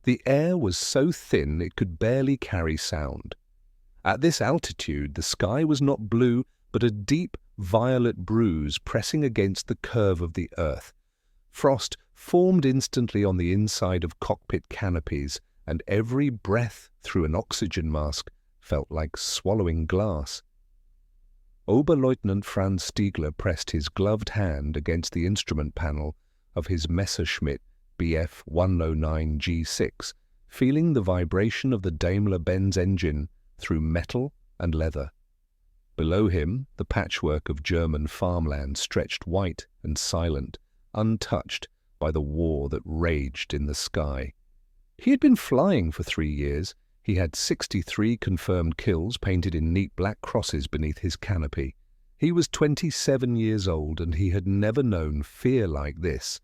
The air was so thin it could barely carry sound. At this altitude, the sky was not blue, but a deep violet bruise pressing against the curve of the earth. Frost formed instantly on the inside of cockpit canopies, and every breath through an oxygen mask felt like swallowing glass. Oberleutnant Franz Stiegler pressed his gloved hand against the instrument panel of his Messerschmitt Bf 109 G6, feeling the vibration of the Daimler-Benz engine through metal and leather. Below him, the patchwork of German farmland stretched white and silent, untouched by the war that raged in the sky. He had been flying for 3 years. He had 63 confirmed kills painted in neat black crosses beneath his canopy. He was 27 years old, and he had never known fear like this.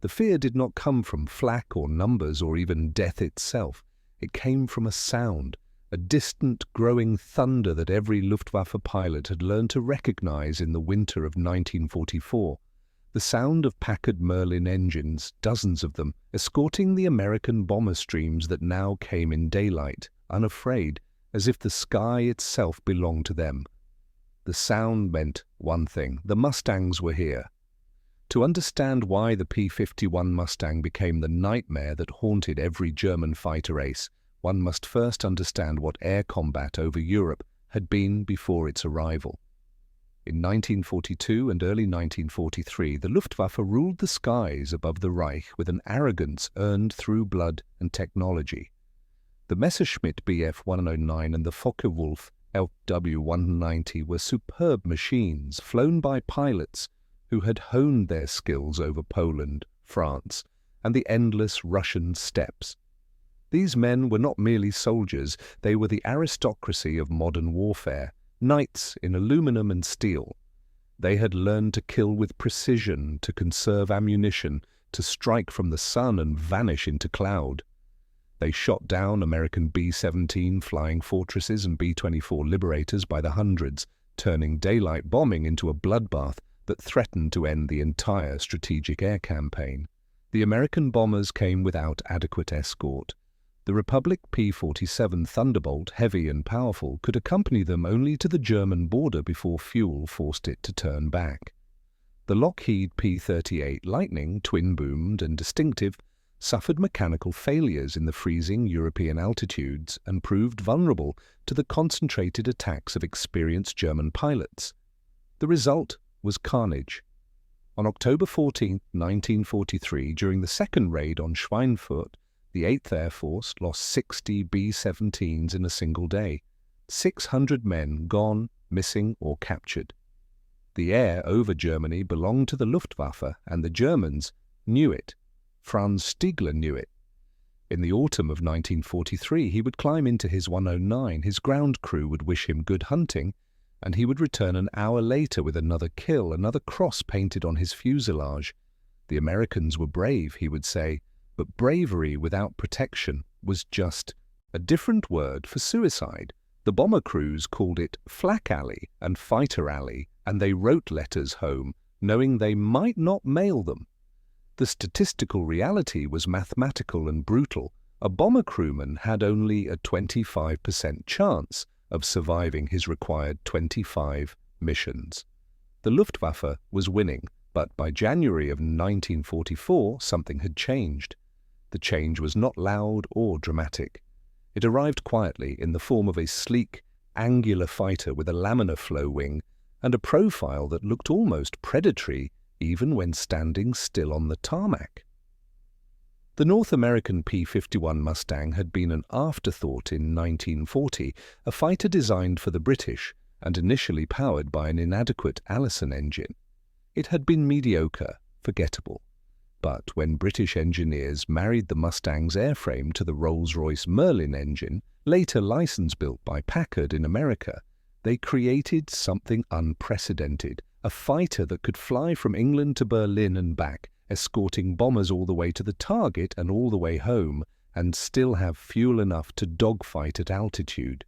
The fear did not come from flak or numbers or even death itself. It came from a sound, a distant growing thunder that every Luftwaffe pilot had learned to recognize in the winter of 1944. The sound of Packard Merlin engines, dozens of them, escorting the American bomber streams that now came in daylight, unafraid, as if the sky itself belonged to them. The sound meant one thing: the Mustangs were here. To understand why the P-51 Mustang became the nightmare that haunted every German fighter ace, one must first understand what air combat over Europe had been before its arrival. In 1942 and early 1943, the Luftwaffe ruled the skies above the Reich with an arrogance earned through blood and technology. The Messerschmitt Bf 109 and the Focke-Wulf LW-190 were superb machines flown by pilots who had honed their skills over Poland, France, and the endless Russian steppes. These men were not merely soldiers, they were the aristocracy of modern warfare, knights in aluminum and steel. They had learned to kill with precision, to conserve ammunition, to strike from the sun and vanish into cloud. They shot down American B-17 flying fortresses and B-24 Liberators by the hundreds, turning daylight bombing into a bloodbath that threatened to end the entire strategic air campaign. The American bombers came without adequate escort. The Republic P-47 Thunderbolt, heavy and powerful, could accompany them only to the German border before fuel forced it to turn back. The Lockheed P-38 Lightning, twin-boomed and distinctive, suffered mechanical failures in the freezing European altitudes and proved vulnerable to the concentrated attacks of experienced German pilots. The result was carnage. On October 14, 1943, during the second raid on Schweinfurt, the 8th Air Force lost 60 B-17s in a single day. 600 men gone, missing, or captured. The air over Germany belonged to the Luftwaffe, and the Germans knew it. Franz Stiegler knew it. In the autumn of 1943, he would climb into his 109, his ground crew would wish him good hunting, and he would return an hour later with another kill, another cross painted on his fuselage. The Americans were brave, he would say, but bravery without protection was just a different word for suicide. The bomber crews called it flak alley and fighter alley, and they wrote letters home, knowing they might not mail them. The statistical reality was mathematical and brutal. A bomber crewman had only a 25% chance of surviving his required 25 missions. The Luftwaffe was winning, but by January of 1944, something had changed. The change was not loud or dramatic. It arrived quietly in the form of a sleek, angular fighter with a laminar flow wing and a profile that looked almost predatory even when standing still on the tarmac. The North American P-51 Mustang had been an afterthought in 1940, a fighter designed for the British and initially powered by an inadequate Allison engine. It had been mediocre, forgettable. But when British engineers married the Mustang's airframe to the Rolls-Royce Merlin engine, later license-built by Packard in America, they created something unprecedented, a fighter that could fly from England to Berlin and back, escorting bombers all the way to the target and all the way home, and still have fuel enough to dogfight at altitude.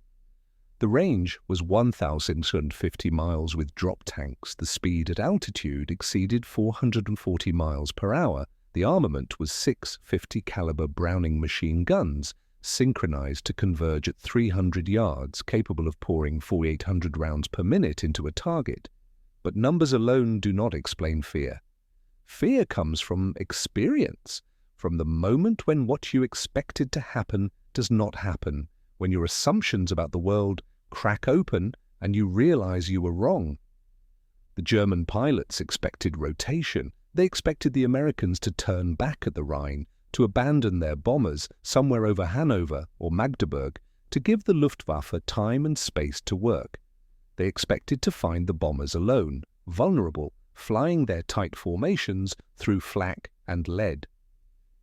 The range was 1,050 miles with drop tanks. The speed at altitude exceeded 440 miles per hour, The armament was 6 50-caliber Browning machine guns, synchronized to converge at 300 yards, capable of pouring 4,800 rounds per minute into a target. But numbers alone do not explain fear. Fear comes from experience, from the moment when what you expected to happen does not happen, when your assumptions about the world crack open and you realize you were wrong. The German pilots expected rotation. They expected the Americans to turn back at the Rhine, to abandon their bombers somewhere over Hanover or Magdeburg, to give the Luftwaffe time and space to work. They expected to find the bombers alone, vulnerable, flying their tight formations through flak and lead.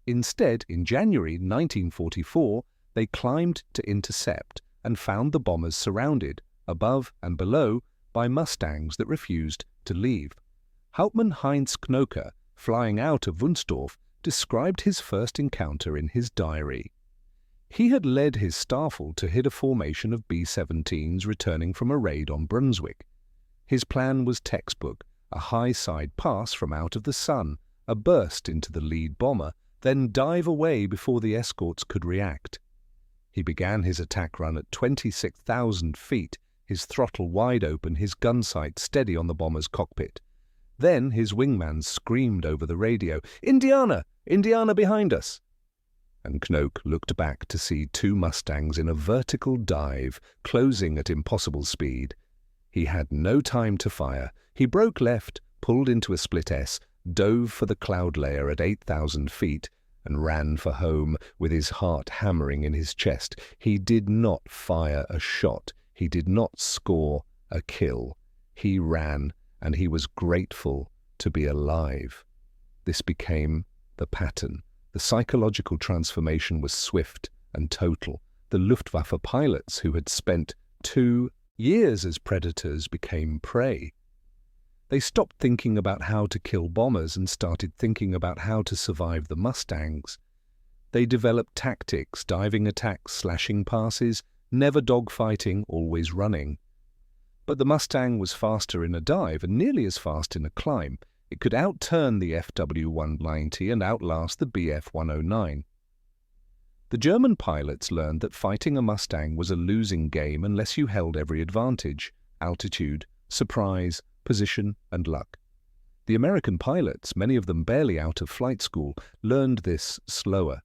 Instead, in January 1944, they climbed to intercept and found the bombers surrounded, above and below, by Mustangs that refused to leave. Hauptmann Heinz Knoke, flying out of Wunsdorf, described his first encounter in his diary. He had led his Staffel to hit a formation of B-17s returning from a raid on Brunswick. His plan was textbook: a high-side pass from out of the sun, a burst into the lead bomber, then dive away before the escorts could react. He began his attack run at 26,000 feet, his throttle wide open, his gun sight steady on the bomber's cockpit. Then his wingman screamed over the radio, "Indiana! Indiana behind us!" And Knoke looked back to see 2 Mustangs in a vertical dive, closing at impossible speed. He had no time to fire. He broke left, pulled into a split S, dove for the cloud layer at 8,000 feet, and ran for home with his heart hammering in his chest. He did not fire a shot. He did not score a kill. He ran, and he was grateful to be alive. This became the pattern. The psychological transformation was swift and total. The Luftwaffe pilots, who had spent 2 years as predators, became prey. They stopped thinking about how to kill bombers and started thinking about how to survive the Mustangs. They developed tactics: diving attacks, slashing passes, never dogfighting, always running. But the Mustang was faster in a dive and nearly as fast in a climb. It could outturn the FW-190 and outlast the Bf-109. The German pilots learned that fighting a Mustang was a losing game unless you held every advantage: altitude, surprise, position, and luck. The American pilots, many of them barely out of flight school, learned this slower.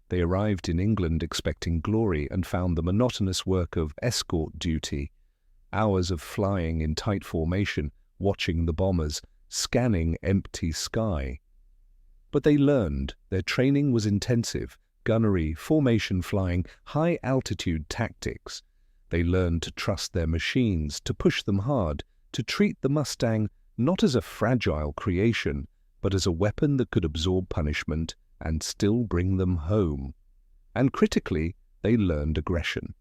They arrived in England expecting glory and found the monotonous work of escort duty, hours of flying in tight formation, watching the bombers, scanning empty sky. But they learned. Their training was intensive: gunnery, formation flying, high-altitude tactics. They learned to trust their machines, to push them hard, to treat the Mustang not as a fragile creation, but as a weapon that could absorb punishment and still bring them home. And critically, they learned aggression.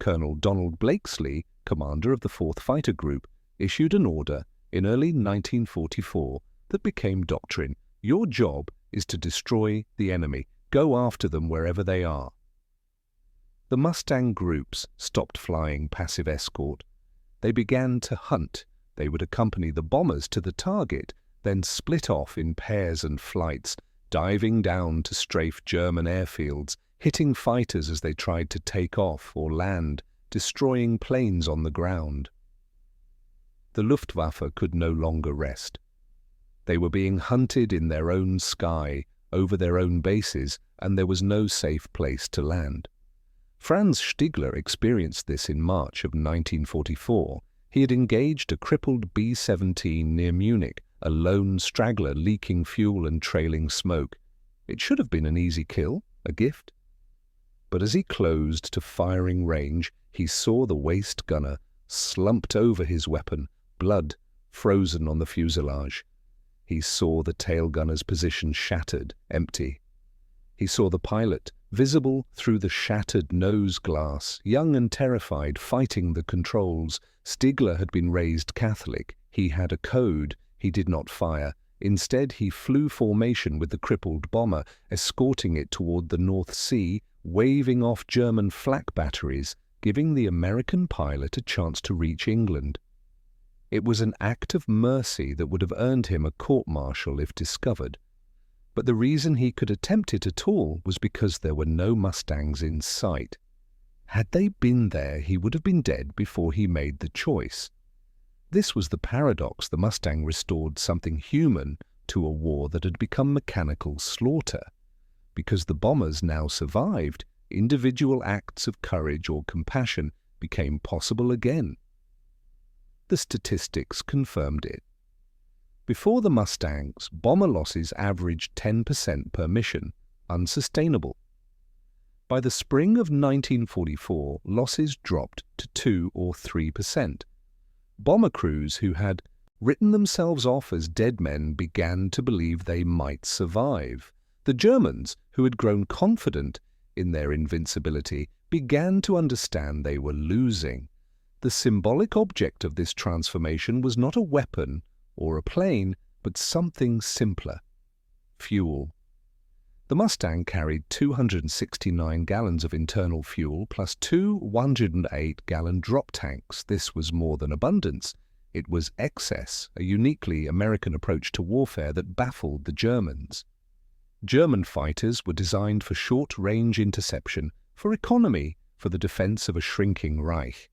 Colonel Donald Blakesley, commander of the 4th Fighter Group, issued an order in early 1944 that became doctrine: your job is to destroy the enemy. Go after them wherever they are. The Mustang groups stopped flying passive escort. They began to hunt. They would accompany the bombers to the target, then split off in pairs and flights, diving down to strafe German airfields, hitting fighters as they tried to take off or land, destroying planes on the ground. The Luftwaffe could no longer rest. They were being hunted in their own sky, over their own bases, and there was no safe place to land. Franz Stigler experienced this in March of 1944. He had engaged a crippled B-17 near Munich, a lone straggler leaking fuel and trailing smoke. It should have been an easy kill, a gift. But as he closed to firing range, he saw the waist gunner slumped over his weapon, blood frozen on the fuselage. He saw the tail gunner's position shattered, empty. He saw the pilot, visible through the shattered nose glass, young and terrified, fighting the controls. Stigler had been raised Catholic. He had a code. He did not fire. Instead, he flew formation with the crippled bomber, escorting it toward the North Sea, waving off German flak batteries, giving the American pilot a chance to reach England. It was an act of mercy that would have earned him a court-martial if discovered. But the reason he could attempt it at all was because there were no Mustangs in sight. Had they been there, he would have been dead before he made the choice. This was the paradox. The Mustang restored something human to a war that had become mechanical slaughter. Because the bombers now survived, individual acts of courage or compassion became possible again. The statistics confirmed it. Before the Mustangs, bomber losses averaged 10% per mission, unsustainable. By the spring of 1944, losses dropped to 2 or 3%. Bomber crews who had written themselves off as dead men began to believe they might survive. The Germans, who had grown confident in their invincibility, began to understand they were losing. The symbolic object of this transformation was not a weapon or a plane, but something simpler: fuel. The Mustang carried 269 gallons of internal fuel plus 2 108-gallon drop tanks. This was more than abundance. It was excess, a uniquely American approach to warfare that baffled the Germans. German fighters were designed for short-range interception, for economy, for the defense of a shrinking Reich.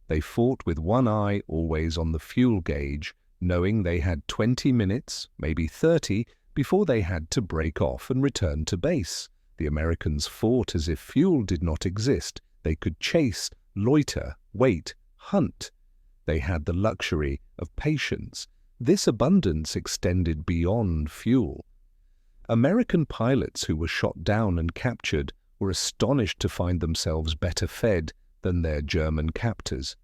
They fought with one eye always on the fuel gauge, knowing they had 20 minutes, maybe 30, before they had to break off and return to base. The Americans fought as if fuel did not exist. They could chase, loiter, wait, hunt. They had the luxury of patience. This abundance extended beyond fuel. American pilots who were shot down and captured were astonished to find themselves better fed than their German captors.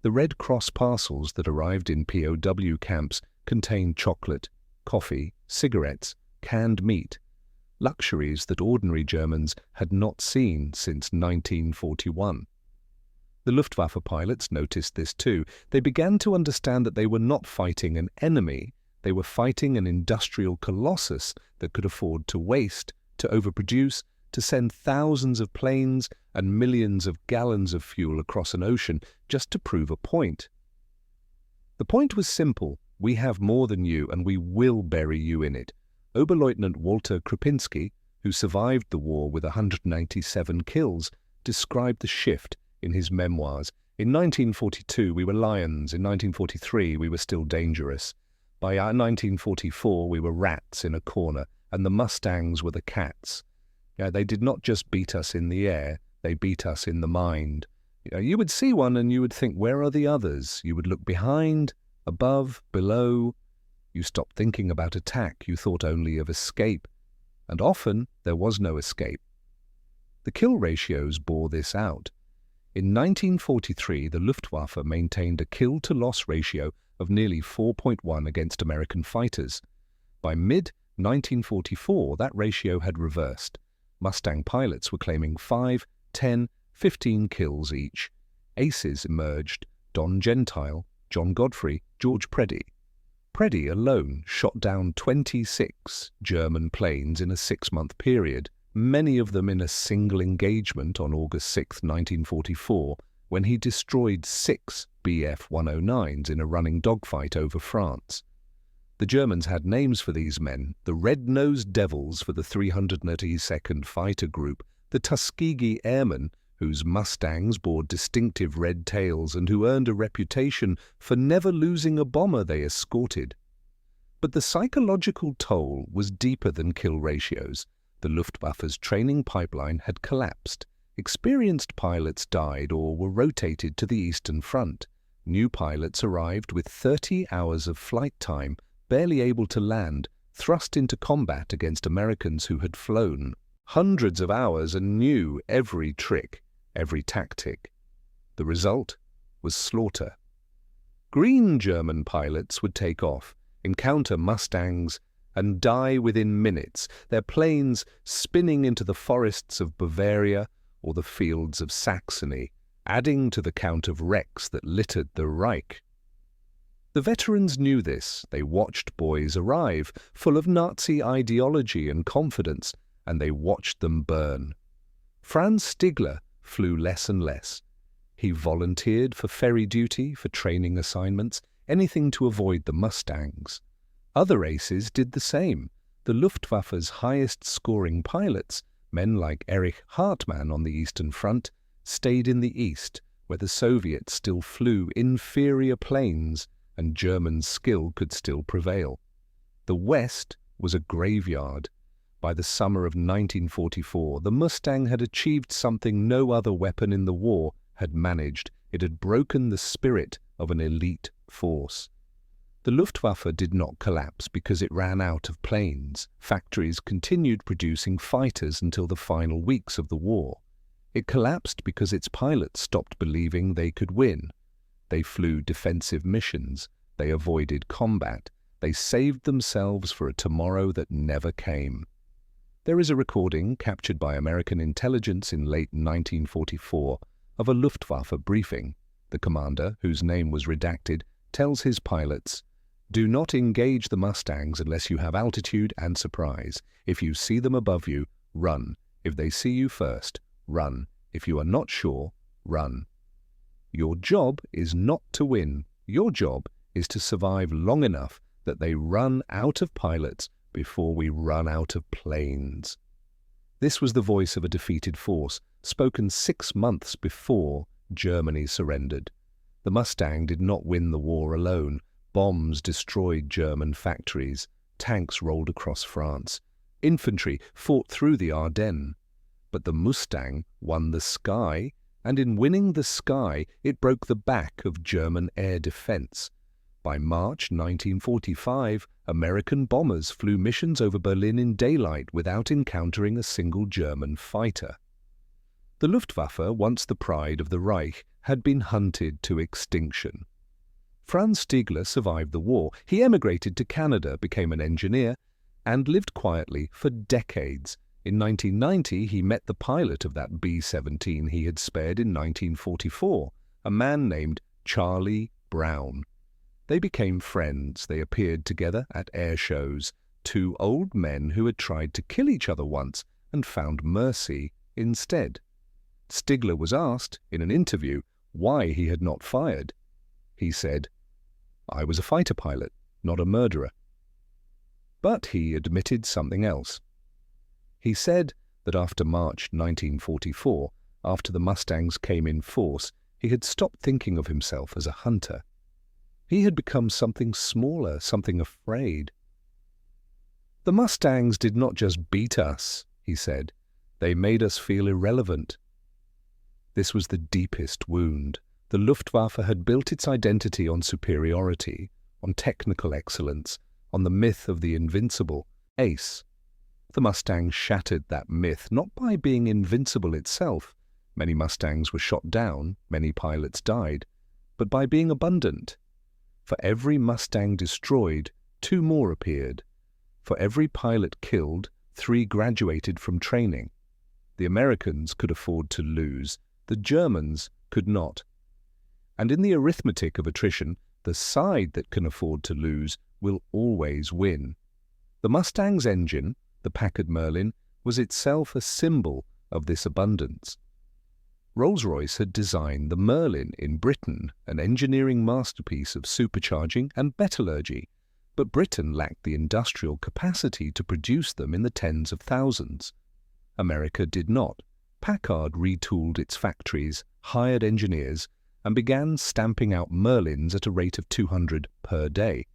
The Red Cross parcels that arrived in POW camps contained chocolate, coffee, cigarettes, canned meat, luxuries that ordinary Germans had not seen since 1941. The Luftwaffe pilots noticed this too. They began to understand that they were not fighting an enemy. They were fighting an industrial colossus that could afford to waste, to overproduce, to send thousands of planes and millions of gallons of fuel across an ocean just to prove a point. The point was simple: we have more than you, and we will bury you in it. Oberleutnant Walter Krupinski, who survived the war with 187 kills, described the shift in his memoirs. In 1942 we were lions, in 1943 we were still dangerous. By 1944 we were rats in a corner, and the Mustangs were the cats. They did not just beat us in the air, they beat us in the mind. You would see one and you would think, where are the others? You would look behind, above, below. You stopped thinking about attack, you thought only of escape. And often there was no escape. The kill ratios bore this out. In 1943, the Luftwaffe maintained a kill-to-loss ratio of nearly 4.1 against American fighters. By mid-1944, that ratio had reversed. Mustang pilots were claiming 5, 10, 15 kills each. Aces emerged: Don Gentile, John Godfrey, George Preddy. Preddy alone shot down 26 German planes in a 6-month period, many of them in a single engagement on August 6, 1944, when he destroyed 6 Bf-109s in a running dogfight over France. The Germans had names for these men: the Red-Nosed Devils for the 382nd Fighter Group, the Tuskegee Airmen, whose Mustangs bore distinctive red tails and who earned a reputation for never losing a bomber they escorted. But the psychological toll was deeper than kill ratios. The Luftwaffe's training pipeline had collapsed. Experienced pilots died or were rotated to the Eastern Front. New pilots arrived with 30 hours of flight time, barely able to land, thrust into combat against Americans who had flown hundreds of hours and knew every trick, every tactic. The result was slaughter. Green German pilots would take off, encounter Mustangs, and die within minutes, their planes spinning into the forests of Bavaria or the fields of Saxony, adding to the count of wrecks that littered the Reich. The veterans knew this. They watched boys arrive, full of Nazi ideology and confidence, and they watched them burn. Franz Stigler flew less and less. He volunteered for ferry duty, for training assignments, anything to avoid the Mustangs. Other aces did the same. The Luftwaffe's highest-scoring pilots, men like Erich Hartmann on the Eastern Front, stayed in the East, where the Soviets still flew inferior planes and German skill could still prevail. The West was a graveyard. By the summer of 1944, the Mustang had achieved something no other weapon in the war had managed. It had broken the spirit of an elite force. The Luftwaffe did not collapse because it ran out of planes. Factories continued producing fighters until the final weeks of the war. It collapsed because its pilots stopped believing they could win. They flew defensive missions. They avoided combat. They saved themselves for a tomorrow that never came. There is a recording captured by American intelligence in late 1944 of a Luftwaffe briefing. The commander, whose name was redacted, tells his pilots, "Do not engage the Mustangs unless you have altitude and surprise. If you see them above you, run. If they see you first, run. If you are not sure, run. Your job is not to win. Your job is to survive long enough that they run out of pilots before we run out of planes." This was the voice of a defeated force, spoken 6 months before Germany surrendered. The Mustang did not win the war alone. Bombs destroyed German factories. Tanks rolled across France. Infantry fought through the Ardennes. But the Mustang won the sky, and in winning the sky, it broke the back of German air defense. By March 1945, American bombers flew missions over Berlin in daylight without encountering a single German fighter. The Luftwaffe, once the pride of the Reich, had been hunted to extinction. Franz Stigler survived the war. He emigrated to Canada, became an engineer, and lived quietly for decades. In 1990, he met the pilot of that B-17 he had spared in 1944, a man named Charlie Brown. They became friends. They appeared together at air shows, two old men who had tried to kill each other once and found mercy instead. Stigler was asked, in an interview, why he had not fired. He said, "I was a fighter pilot, not a murderer." But he admitted something else. He said that after March 1944, after the Mustangs came in force, he had stopped thinking of himself as a hunter. He had become something smaller, something afraid. "The Mustangs did not just beat us," he said. "They made us feel irrelevant." This was the deepest wound. The Luftwaffe had built its identity on superiority, on technical excellence, on the myth of the invincible ace. The Mustang shattered that myth, not by being invincible itself. Many Mustangs were shot down, many pilots died, but by being abundant. For every Mustang destroyed, 2 more appeared. For every pilot killed, 3 graduated from training. The Americans could afford to lose. The Germans could not. And in the arithmetic of attrition, the side that can afford to lose will always win. The Mustang's engine, the Packard Merlin, was itself a symbol of this abundance. Rolls-Royce had designed the Merlin in Britain, an engineering masterpiece of supercharging and metallurgy, but Britain lacked the industrial capacity to produce them in the tens of thousands. America did not. Packard retooled its factories, hired engineers, and began stamping out Merlins at a rate of 200 per day.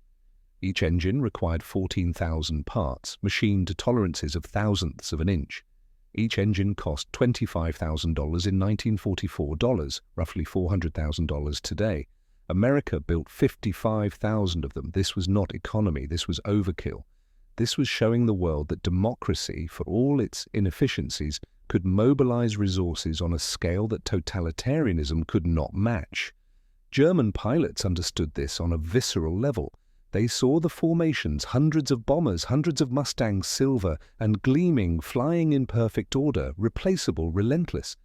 Each engine required 14,000 parts, machined to tolerances of thousandths of an inch. Each engine cost $25,000 in 1944 dollars, roughly $400,000 today. America built 55,000 of them. This was not economy, this was overkill. This was showing the world that democracy, for all its inefficiencies, could mobilize resources on a scale that totalitarianism could not match. German pilots understood this on a visceral level. They saw the formations, hundreds of bombers, hundreds of Mustangs, silver and gleaming, flying in perfect order, replaceable, relentless.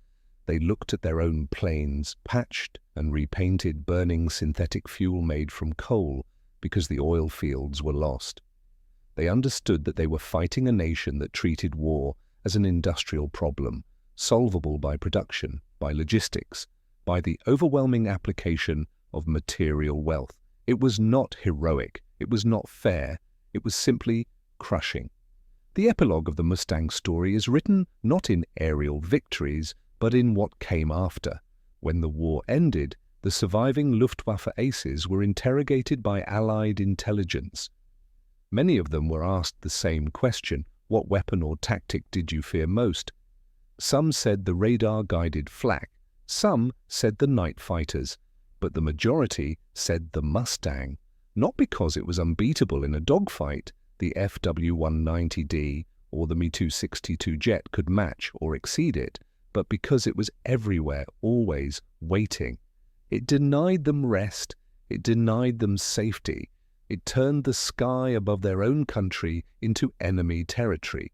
They looked at their own planes, patched and repainted, burning synthetic fuel made from coal because the oil fields were lost. They understood that they were fighting a nation that treated war as an industrial problem, solvable by production, by logistics, by the overwhelming application of material wealth. It was not heroic, it was not fair, it was simply crushing. The epilogue of the Mustang story is written not in aerial victories, but in what came after. When the war ended, the surviving Luftwaffe aces were interrogated by Allied intelligence. Many of them were asked the same question: what weapon or tactic did you fear most? Some said the radar-guided flak, some said the night fighters, but the majority said the Mustang, not because it was unbeatable in a dogfight, the FW-190D or the Me-262 jet could match or exceed it, but because it was everywhere, always waiting. It denied them rest, it denied them safety, it turned the sky above their own country into enemy territory.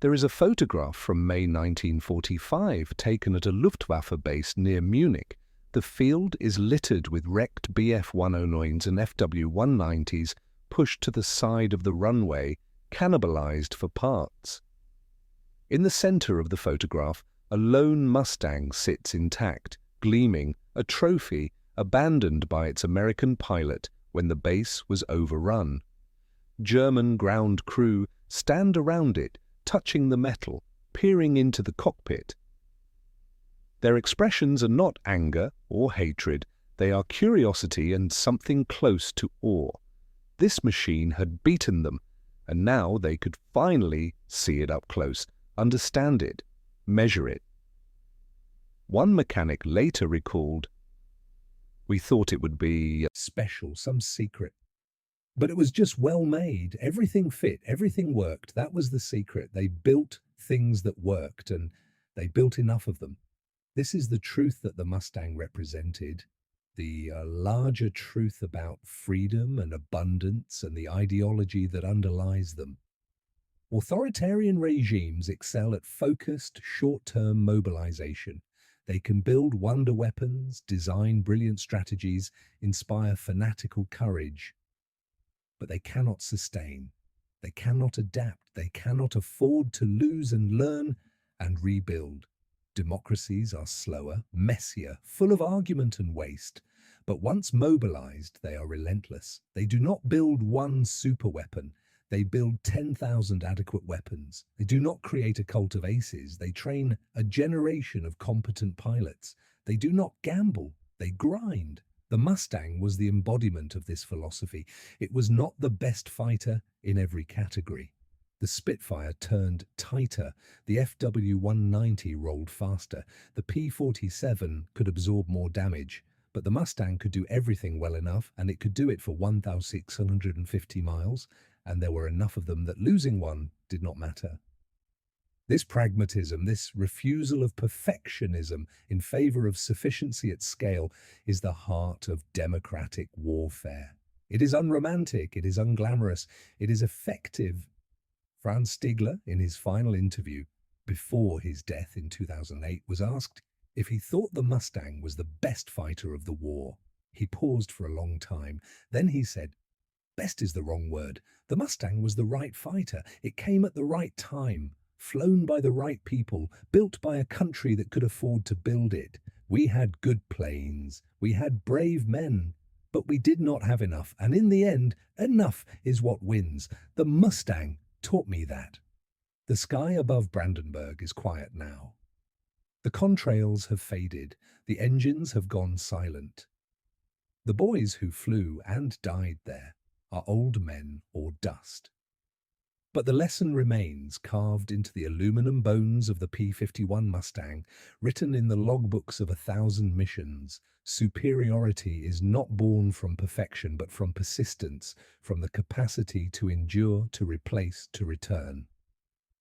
There is a photograph from May 1945 taken at a Luftwaffe base near Munich. The field is littered with wrecked Bf-109s and FW-190s pushed to the side of the runway, cannibalized for parts. In the center of the photograph, a lone Mustang sits intact, gleaming, a trophy abandoned by its American pilot when the base was overrun. German ground crew stand around it, touching the metal, peering into the cockpit. Their expressions are not anger or hatred, they are curiosity and something close to awe. This machine had beaten them, and now they could finally see it up close, understand it, measure it. One mechanic later recalled, "We thought it would be special, some secret. But it was just well made. Everything fit, everything worked. That was the secret. They built things that worked, and they built enough of them." This is the truth that the Mustang represented, the larger truth about freedom and abundance and the ideology that underlies them. Authoritarian regimes excel at focused, short-term mobilization. They can build wonder weapons, design brilliant strategies, inspire fanatical courage, but they cannot sustain. They cannot adapt. They cannot afford to lose and learn and rebuild. Democracies are slower, messier, full of argument and waste, but once mobilized, they are relentless. They do not build one superweapon. They build 10,000 adequate weapons. They do not create a cult of aces. They train a generation of competent pilots. They do not gamble. They grind. The Mustang was the embodiment of this philosophy. It was not the best fighter in every category. The Spitfire turned tighter, the FW-190 rolled faster, the P-47 could absorb more damage, but the Mustang could do everything well enough, and it could do it for 1,650 miles, and there were enough of them that losing one did not matter. This pragmatism, this refusal of perfectionism in favor of sufficiency at scale, is the heart of democratic warfare. It is unromantic, it is unglamorous, it is effective. Franz Stigler, in his final interview before his death in 2008, was asked if he thought the Mustang was the best fighter of the war. He paused for a long time. Then he said, "Best is the wrong word. The Mustang was the right fighter. It came at the right time. Flown by the right people, built by a country that could afford to build it. We had good planes, we had brave men, but we did not have enough, and in the end, enough is what wins. The Mustang taught me that." The sky above Brandenburg is quiet now. The contrails have faded, the engines have gone silent. The boys who flew and died there are old men or dust. But the lesson remains carved into the aluminum bones of the P-51 Mustang, written in the logbooks of 1,000 missions. Superiority is not born from perfection, but from persistence, from the capacity to endure, to replace, to return.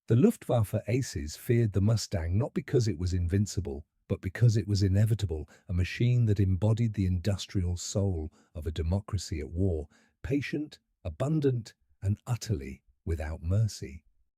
The Luftwaffe aces feared the Mustang not because it was invincible, but because it was inevitable, a machine that embodied the industrial soul of a democracy at war, patient, abundant, and utterly without mercy.